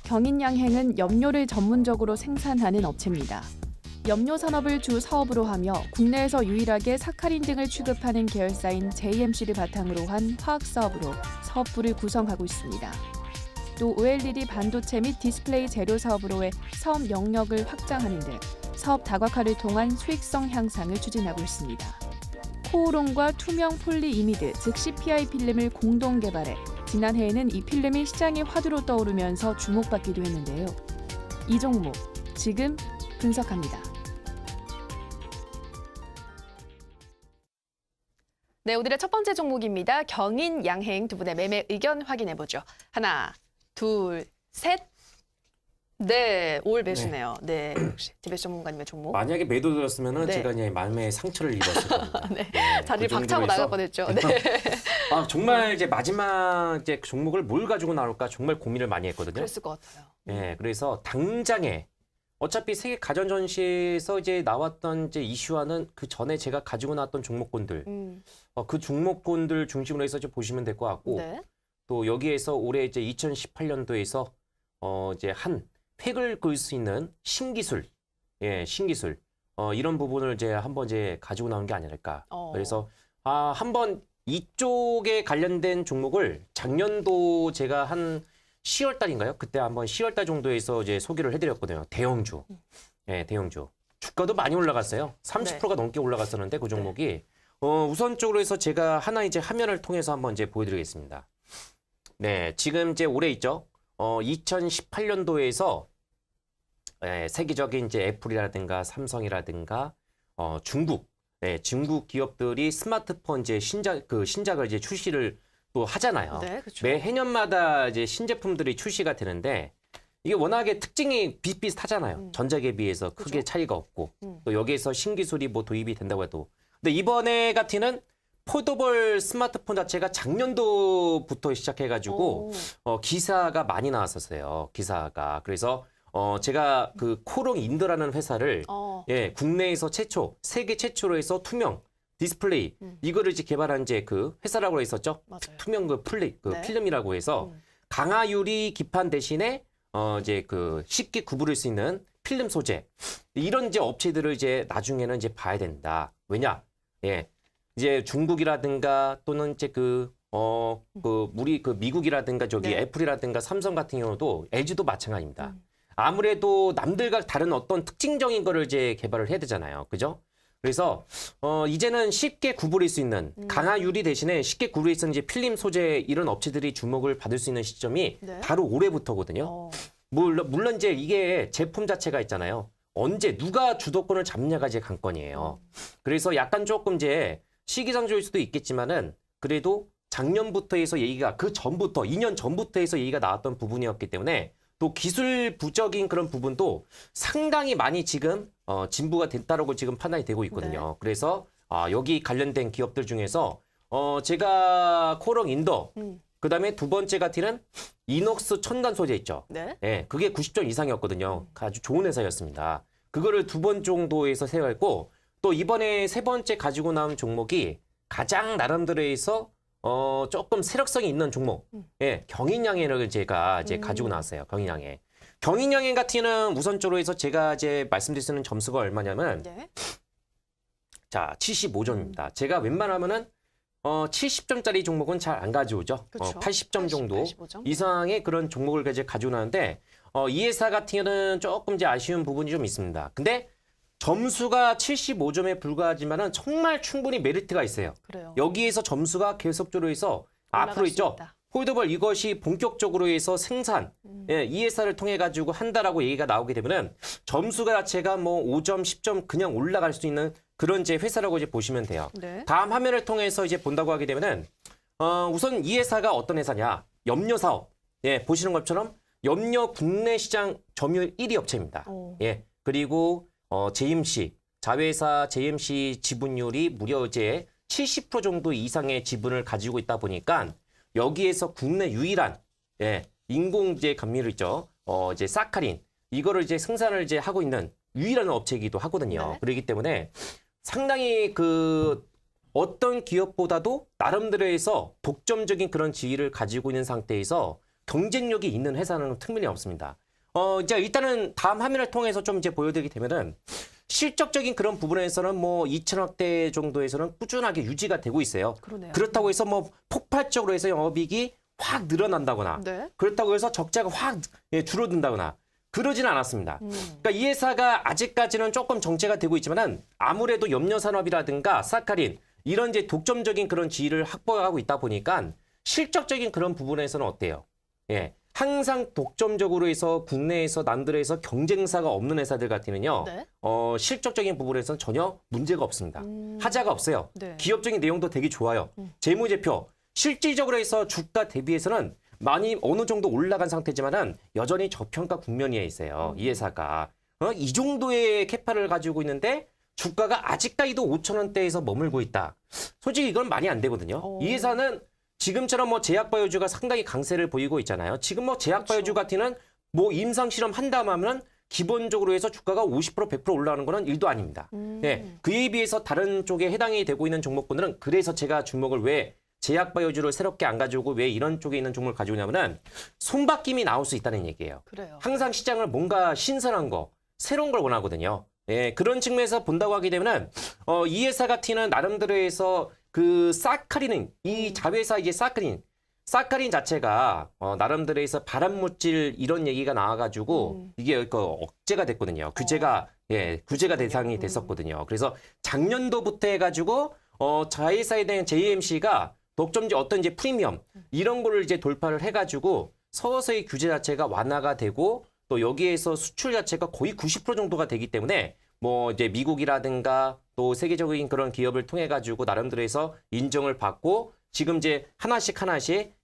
경인양행은 염료를 전문적으로 생산하는 업체입니다. 염료 산업을 주 사업으로 하며 국내에서 유일하게 사카린 등을 취급하는 계열사인 JMC를 바탕으로 한 화학 사업으로 사업부를 구성하고 있습니다. 또 OLED 반도체 및 디스플레이 재료 사업으로의 사업 영역을 확장하는 등 사업 다각화를 통한 수익성 향상을 추진하고 있습니다. 코오롱과 투명 폴리이미드, 즉 CPI 필름을 공동 개발해 지난해에는 이 필름이 시장의 화두로 떠오르면서 주목받기도 했는데요. 이 종목, 지금 분석합니다. 네, 오늘의 첫 번째 종목입니다. 경인양행 두 분의 매매 의견 확인해보죠. 하나, 둘, 셋. 네, 올 매수네요. 네, 역시 디베스 전문가님의 종목. 만약에 매도되었으면은 네. 제가 그냥 마음의 상처를 입었을 겁니다. 네, 네, 자리를 그 박차고 정도로 나갈 해서 뻔했죠. 네. 아, 정말 이제 마지막 이제 종목을 뭘 가지고 나올까 정말 고민을 많이 했거든요. 그랬을 것 같아요. 네, 그래서 당장에 어차피 세계 가전 전시에서 이제 나왔던 이제 이슈와는 그 전에 제가 가지고 나왔던 종목군들, 그 종목군들 중심으로 해서 좀 보시면 될 것 같고, 네. 또 여기에서 올해 이제 2018년도에서 이제 한 획을 그을 수 있는 신기술, 신기술 이런 부분을 이제 한번 이제 가지고 나온 게 아닐까. 그래서 한번 이쪽에 관련된 종목을 작년도 제가 한 10월 달인가요? 그때 한번 10월 달 정도에서 이제 소개를 해드렸거든요. 대형주, 대형주. 주가도 많이 올라갔어요. 30%가 넘게 올라갔었는데 그 종목이 우선적으로 해서 제가 하나 이제 화면을 통해서 한번 이제 보여드리겠습니다. 네, 지금 이제 올해 있죠. 2018년도에서 세계적인 이제 애플이라든가 삼성이라든가 중국, 중국 기업들이 스마트폰 이제 신작을 이제 출시를 또 하잖아요. 네, 그렇죠. 매 해년마다 이제 신제품들이 출시가 되는데 이게 워낙에 특징이 비슷비슷하잖아요. 전작에 비해서 크게 그죠? 차이가 없고 또 여기에서 신기술이 뭐 도입이 된다고 해도. 근데 이번에 같은 폴더블 스마트폰 자체가 작년도부터 시작해가지고 기사가 많이 나왔었어요. 기사가. 그래서 제가 그 코롱 인더라는 회사를 국내에서 최초, 세계 최초로 해서 투명 디스플레이 이거를 이제 개발한 이제 그 회사라고 했었죠. 맞아요. 투명 그 네. 필름이라고 해서 강화 유리 기판 대신에 이제 그 쉽게 구부릴 수 있는 필름 소재 이런 이제 업체들을 이제 나중에는 이제 봐야 된다. 왜냐? 이제 중국이라든가 또는 이제 우리 미국이라든가 저기 네. 애플이라든가 삼성 같은 경우도 LG도 마찬가지입니다. 아무래도 남들과 다른 어떤 특징적인 거를 이제 개발을 해야 되잖아요. 그죠? 그래서 이제는 쉽게 구부릴 수 있는 강화 유리 대신에 쉽게 구부릴 수 있는 이제 필름 소재 이런 업체들이 주목을 받을 수 있는 시점이 네. 바로 올해부터거든요. 물론 이제 이게 제품 자체가 있잖아요. 언제 누가 주도권을 잡냐가 이제 관건이에요. 그래서 약간 조금 이제 시기상조일 수도 있겠지만은 그래도 작년부터 해서 얘기가 그 전부터 2년 전부터 해서 얘기가 나왔던 부분이었기 때문에 또 기술부적인 그런 부분도 상당히 많이 지금 진부가 됐다라고 지금 판단이 되고 있거든요. 네. 그래서 여기 관련된 기업들 중에서 제가 코롱 인더 그다음에 두 번째 같은 이녹스 첨단 소재 있죠. 네. 그게 90점 이상이었거든요. 아주 좋은 회사였습니다. 그거를 두 번 정도에서 세워있고 또 이번에 세 번째 가지고 나온 종목이 가장 나름대로해서 조금 세력성이 있는 종목, 경인양행을 제가 이제 가지고 나왔어요. 경인양행. 경인양행 같은 경우는 우선적으로 해서 제가 이제 말씀드릴 수 있는 점수가 얼마냐면, 네. 자, 75점입니다. 제가 웬만하면은 70점짜리 종목은 잘 안 가져오죠. 그쵸. 80점 정도 85점. 이상의 그런 종목을 이제 가지고 나는데 이 회사 같은 경우는 조금 이제 아쉬운 부분이 좀 있습니다. 근데 점수가 75점에 불과하지만은 정말 충분히 메리트가 있어요. 그래요. 여기에서 점수가 계속적으로 해서 올라갈 앞으로 수 있죠. 있다. 폴더블 이것이 본격적으로 해서 생산, 이 회사를 통해 가지고 한다라고 얘기가 나오게 되면은 점수가 자체가 뭐 5점, 10점 그냥 올라갈 수 있는 그런 이제 회사라고 이제 보시면 돼요. 네. 다음 화면을 통해서 이제 본다고 하게 되면은 우선 이 회사가 어떤 회사냐? 염료 사업. 보시는 것처럼 염료 국내 시장 점유율 1위 업체입니다. 그리고 JMC, 자회사 JMC 지분율이 무려 이제 70% 정도 이상의 지분을 가지고 있다 보니까 여기에서 국내 유일한 인공제 감미료 있죠. 이제 사카린 이거를 이제 생산을 이제 하고 있는 유일한 업체이기도 하거든요. 네. 그렇기 때문에 상당히 어떤 기업보다도 나름대로 해서 독점적인 그런 지위를 가지고 있는 상태에서 경쟁력이 있는 회사는 특별히 없습니다. 이제 일단은 다음 화면을 통해서 좀 이제 보여드리게 되면은 실적적인 그런 부분에서는 뭐 2천억대 정도에서는 꾸준하게 유지가 되고 있어요. 그러네요. 그렇다고 해서 뭐 폭발적으로 해서 영업이익이 확 늘어난다거나 네. 그렇다고 해서 적자가 확 줄어든다거나 그러지는 않았습니다. 그러니까 이 회사가 아직까지는 조금 정체가 되고 있지만은 아무래도 염료산업이라든가 사카린 이런 이제 독점적인 그런 지위를 확보하고 있다 보니까 실적적인 그런 부분에서는 어때요? 예. 항상 독점적으로 해서 국내에서 남들에서 경쟁사가 없는 회사들 같으면요. 네. 실적적인 부분에서는 전혀 문제가 없습니다. 하자가 없어요. 네. 기업적인 내용도 되게 좋아요. 재무제표 실질적으로 해서 주가 대비해서는 많이 어느 정도 올라간 상태지만은 여전히 저평가 국면에 있어요. 이 회사가. 이 정도의 캐파를 가지고 있는데 주가가 아직까지도 5천 원대에서 머물고 있다. 솔직히 이건 말이 안 되거든요. 이 회사는 지금처럼 뭐 제약바이오주가 상당히 강세를 보이고 있잖아요. 지금 뭐 제약바이오주 같은 뭐 임상실험 한다면 하면 기본적으로 해서 주가가 50% 100% 올라가는 거는 일도 아닙니다. 네, 그에 비해서 다른 쪽에 해당이 되고 있는 종목군들은 그래서 제가 주목을 왜 제약바이오주를 새롭게 안 가지고 왜 이런 쪽에 있는 종목을 가지고 오냐면은 손바뀜이 나올 수 있다는 얘기예요. 그래요. 항상 시장을 뭔가 신선한 거, 새로운 걸 원하거든요. 예, 그런 측면에서 본다고 하게 되면은 이 회사 같은 경우는 나름대로 해서 그 사카린은 이 자회사 이제 사카린 자체가 나름대로 해서 발암물질 이런 얘기가 나와가지고 이게 그 억제가 됐거든요. 규제가 대상이 됐었거든요. 그래서 작년도부터 해가지고 자회사에 대한 JMC가 독점지 어떤 이제 프리미엄 이런 거를 이제 돌파를 해가지고 서서히 규제 자체가 완화가 되고 또 여기에서 수출 자체가 거의 90% 정도가 되기 때문에 뭐 이제 미국이라든가 또 세계적인 그런 기업을 통해 가지고 나름대로 해서 인정을 받고 지금 이제 하나씩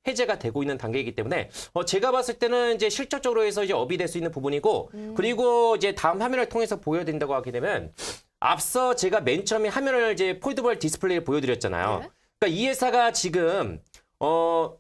해제가 되고 있는 단계이기 때문에 제가 봤을 때는 이제 실질적으로 해서 이제 업이 될 수 있는 부분이고 그리고 이제 다음 화면을 통해서 보여드린다고 하게 되면 앞서 제가 맨 처음에 화면을 이제 폴더블 디스플레이를 보여드렸잖아요. 네. 그러니까 이 회사가 지금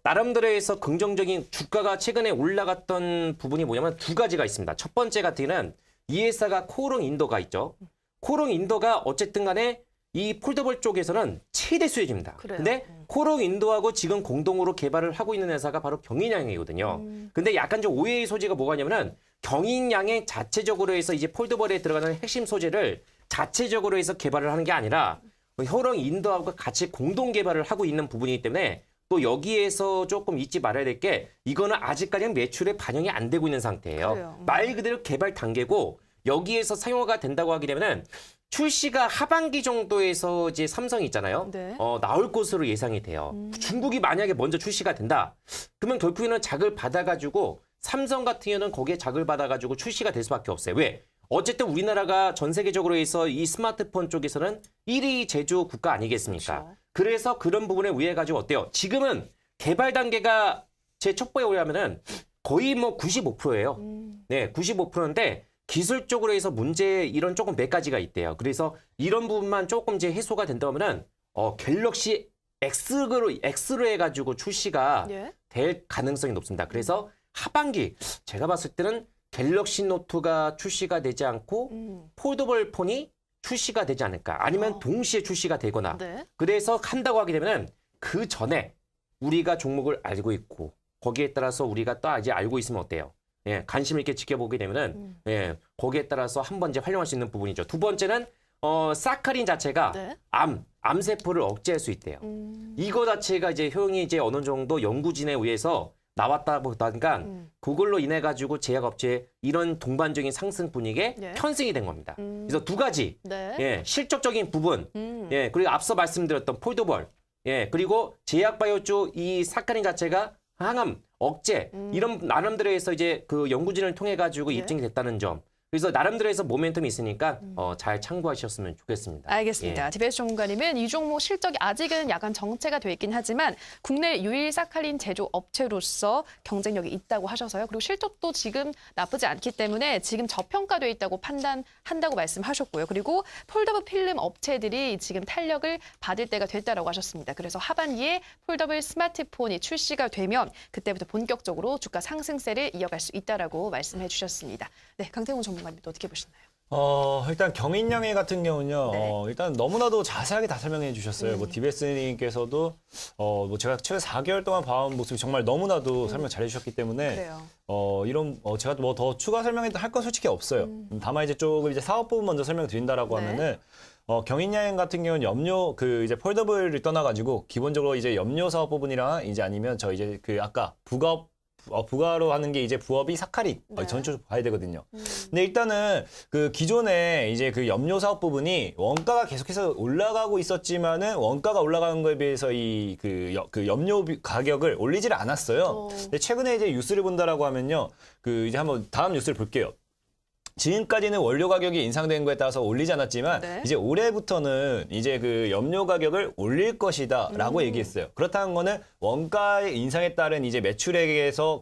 나름대로 해서 긍정적인 주가가 최근에 올라갔던 부분이 뭐냐면 두 가지가 있습니다. 첫 번째 같은 경우는 이 회사가 코오롱 인도가 있죠. 코오롱 인도가 어쨌든 간에 이 폴더블 쪽에서는 최대 수혜주입니다. 그래요. 근데 코오롱 인도하고 지금 공동으로 개발을 하고 있는 회사가 바로 경인양행이거든요. 근데 약간 좀 오해의 소지가 뭐가 있냐면은 경인양행 자체적으로 해서 이제 폴더블에 들어가는 핵심 소재를 자체적으로 해서 개발을 하는 게 아니라 코오롱 인도하고 같이 공동 개발을 하고 있는 부분이기 때문에 또 여기에서 조금 잊지 말아야 될 게 이거는 아직까지는 매출에 반영이 안 되고 있는 상태예요. 그래요. 말 그대로 개발 단계고 여기에서 사용화가 된다고 하게 되면은 출시가 하반기 정도에서 이제 삼성이 있잖아요. 네. 나올 것으로 예상이 돼요. 중국이 만약에 먼저 출시가 된다. 그러면 결국에는 작을 받아가지고 삼성 같은 경우는 거기에 작을 받아가지고 출시가 될 수밖에 없어요. 왜? 어쨌든 우리나라가 전 세계적으로 해서 이 스마트폰 쪽에서는 1위 제조 국가 아니겠습니까? 그렇죠. 그래서 그런 부분에 의해 가지고 어때요? 지금은 개발 단계가 제 첩보에 의하면은 거의 뭐 95%예요. 네, 95%인데 기술적으로 해서 문제 이런 조금 몇 가지가 있대요. 그래서 이런 부분만 조금 이제 해소가 된다면은 갤럭시 X로 해가지고 출시가 예. 될 가능성이 높습니다. 그래서 하반기 제가 봤을 때는 갤럭시 노트가 출시가 되지 않고 폴더블 폰이 출시가 되지 않을까. 아니면 동시에 출시가 되거나. 네. 그래서 한다고 하게 되면 그 전에 우리가 종목을 알고 있고 거기에 따라서 우리가 또 이제 알고 있으면 어때요? 예, 관심 있게 지켜보게 되면은 예, 거기에 따라서 한 번 이제 활용할 수 있는 부분이죠. 두 번째는 사카린 자체가 네. 암세포를 억제할 수 있대요. 이거 자체가 이제 효용이 이제 어느 정도 연구진에 의해서 나왔다 보니까 그걸로 인해 가지고 제약업체 이런 동반적인 상승 분위기에 네. 편승이 된 겁니다. 그래서 두 가지 네. 예, 실적적인 부분, 예, 그리고 앞서 말씀드렸던 폴더블, 예, 그리고 제약바이오 이 사카린 자체가 항암 억제 이런 나름대로 해서 이제 그 연구진을 통해 가지고 예. 입증이 됐다는 점. 그래서 나름대로 해서 모멘텀이 있으니까 잘 참고하셨으면 좋겠습니다. 알겠습니다. 예. 디베이스 전문가님은 이 종목 실적이 아직은 약간 정체가 돼 있긴 하지만 국내 유일 사카린 제조 업체로서 경쟁력이 있다고 하셔서요. 그리고 실적도 지금 나쁘지 않기 때문에 지금 저평가돼 있다고 판단한다고 말씀하셨고요. 그리고 폴더블 필름 업체들이 지금 탄력을 받을 때가 됐다라고 하셨습니다. 그래서 하반기에 폴더블 스마트폰이 출시가 되면 그때부터 본격적으로 주가 상승세를 이어갈 수 있다라고 말씀해 주셨습니다. 네, 강태훈 전문가님도 어떻게 보시나요? 일단 경인양해 같은 경우는요, 네. 일단 너무나도 자세하게 다 설명해 주셨어요. 뭐, 디베스님께서도, 뭐, 제가 최근 4개월 동안 봐온 모습이 정말 너무나도 설명 잘해 주셨기 때문에, 그래요. 제가 뭐 더 추가 설명할 건 솔직히 없어요. 다만 이제 조금 이제 사업 부분 먼저 설명드린다라고 네. 하면은, 경인여행 같은 경우는 염료, 이제 폴더블을 떠나가지고, 기본적으로 이제 염료 사업 부분이랑 이제 아니면 저 이제 아까 부가로 하는 게 이제 부업이 사카린 네. 전체적으로 봐야 되거든요. 근데 일단은 기존에 이제 염료 사업 부분이 원가가 계속해서 올라가고 있었지만은 원가가 올라가는 거에 비해서 염료 가격을 올리지를 않았어요. 근데 최근에 이제 뉴스를 본다라고 하면요, 이제 한번 다음 뉴스를 볼게요. 지금까지는 원료 가격이 인상된 거에 따라서 올리지 않았지만 네. 이제 올해부터는 이제 염료 가격을 올릴 것이다라고 얘기했어요. 그렇다는 거는 원가의 인상에 따른 이제 매출액에서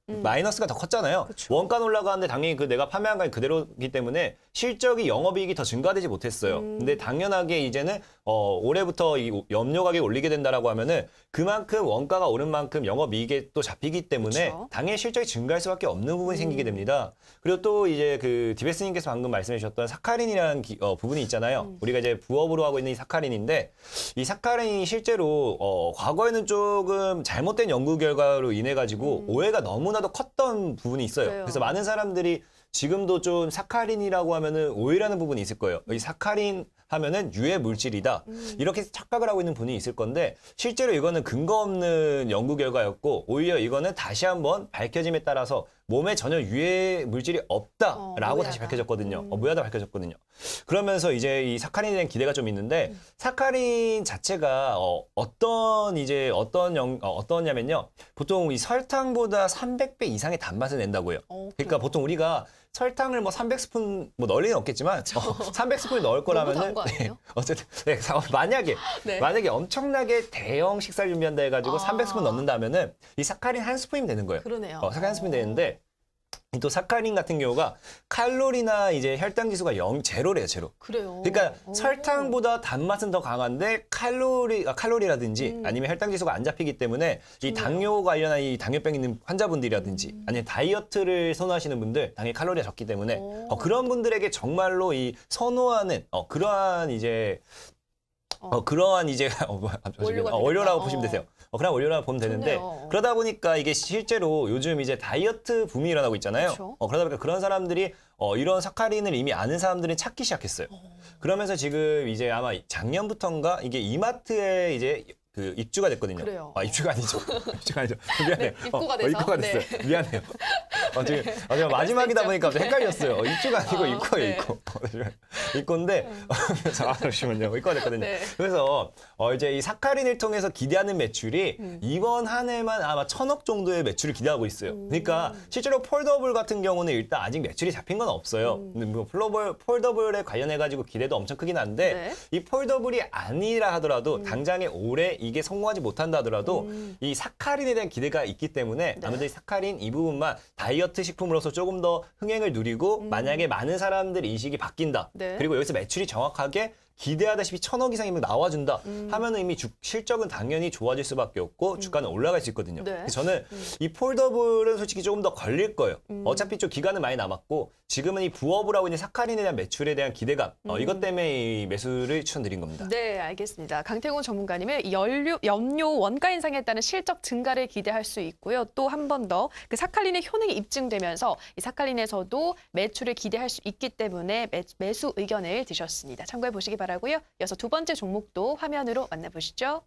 마이너스가 더 컸잖아요. 그쵸. 원가는 올라가는데 당연히 내가 판매한 가격이 그대로이기 때문에 실적이 영업이익이 더 증가되지 못했어요. 근데 당연하게 이제는 올해부터 이 염료 가격이 올리게 된다라고 하면은 그만큼 원가가 오른 만큼 영업이익에 또 잡히기 때문에 그쵸. 당연히 실적이 증가할 수밖에 없는 부분이 생기게 됩니다. 그리고 또 이제 디베스님께서 방금 말씀해 주셨던 사카린이라는 부분이 있잖아요. 우리가 이제 부업으로 하고 있는 이 사카린인데 이 사카린이 실제로 과거에는 조금 잘못된 연구 결과로 인해 가지고 오해가 너무나도 컸던 부분이 있어요. 그래요. 그래서 많은 사람들이 지금도 좀 사카린이라고 하면은 오해라는 부분이 있을 거예요. 이 사카린 하면은 유해 물질이다. 이렇게 착각을 하고 있는 분이 있을 건데 실제로 이거는 근거 없는 연구 결과였고 오히려 이거는 다시 한번 밝혀짐에 따라서 몸에 전혀 유해 물질이 없다라고 무해하다. 다시 밝혀졌거든요. 무해하다 밝혀졌거든요. 그러면서 이제 이 사카린에 대한 기대가 좀 있는데 사카린 자체가 어떠냐면요. 보통 이 설탕보다 300배 이상의 단맛을 낸다고요. 그러니까 보통 우리가 설탕을 300스푼 넣을 리는 없겠지만 300스푼을 넣을 거라면은 너무 단거 아니에요? 어쨌든 만약에 네. 만약에 엄청나게 대형 식사를 준비한다 해가지고 아. 300스푼 넣는다면은 이 사카린 한 스푼이면 되는 거예요. 그러네요. 사카린 한 스푼이 되는데 또 사카린 같은 경우가 칼로리나 이제 혈당 지수가 제로래요, 제로. 그래요. 그러니까 오. 설탕보다 단맛은 더 강한데 칼로리라든지 아니면 혈당 지수가 안 잡히기 때문에 이 당뇨 관련한 이 당뇨병 있는 환자분들이라든지 아니면 다이어트를 선호하시는 분들 당연히 칼로리가 적기 때문에 오. 그런 분들에게 정말로 이 선호하는 그러한 이제 원료라고 보시면 되세요. 그런 원료라고 보면 되는데 좋네요. 그러다 보니까 이게 실제로 요즘 이제 다이어트 붐이 일어나고 있잖아요. 그쵸. 그러다 보니까 그런 사람들이 이런 사카린을 이미 아는 사람들은 찾기 시작했어요. 그러면서 지금 이제 아마 작년부터인가 이게 이마트에 이제 입주가 됐거든요. 그래요. 입주가 아니죠. 입주가 아니죠. 미안해요. 네, 입고가 돼서? 입고가 됐어요. 네. 미안해요. 지금 마지막이다 있죠. 보니까 헷갈렸어요. 입주가 아니고 입고예요, 네. 입고. 입고인데, 잠시만요. 입고가 됐거든요. 네. 그래서 이제 이 사카린을 통해서 기대하는 매출이 이번 한 해만 아마 1,000억 정도의 매출을 기대하고 있어요. 그러니까 실제로 폴더블 같은 경우는 일단 아직 매출이 잡힌 건 없어요. 근데 뭐 폴더블에 관련해가지고 기대도 엄청 크긴 한데 네. 이 폴더블이 아니라 하더라도 당장에 올해 이게 성공하지 못한다 하더라도 이 사카린에 대한 기대가 있기 때문에 아무래도 이 사카린 이 부분만 다이어트 식품으로서 조금 더 흥행을 누리고 만약에 많은 사람들 인식이 바뀐다. 네. 그리고 여기서 매출이 정확하게 기대하다시피 1,000억 이상이면 나와준다 하면은 이미 실적은 당연히 좋아질 수밖에 없고 주가는 올라갈 수 있거든요. 네. 그래서 저는 이 폴더블은 솔직히 조금 더 걸릴 거예요. 어차피 좀 기간은 많이 남았고 지금은 이 부업을 하고 있는 사카린에 대한 매출에 대한 기대감 이것 때문에 이 매수를 추천드린 겁니다. 네, 알겠습니다. 강태공 전문가님의 염료 원가 인상에 따른 실적 증가를 기대할 수 있고요. 또 한 번 더 그 사카린의 효능이 입증되면서 이 사카린에서도 매출을 기대할 수 있기 때문에 매수 의견을 드셨습니다. 참고해 보시기 바라고요. 이어서 두 번째 종목도 화면으로 만나보시죠.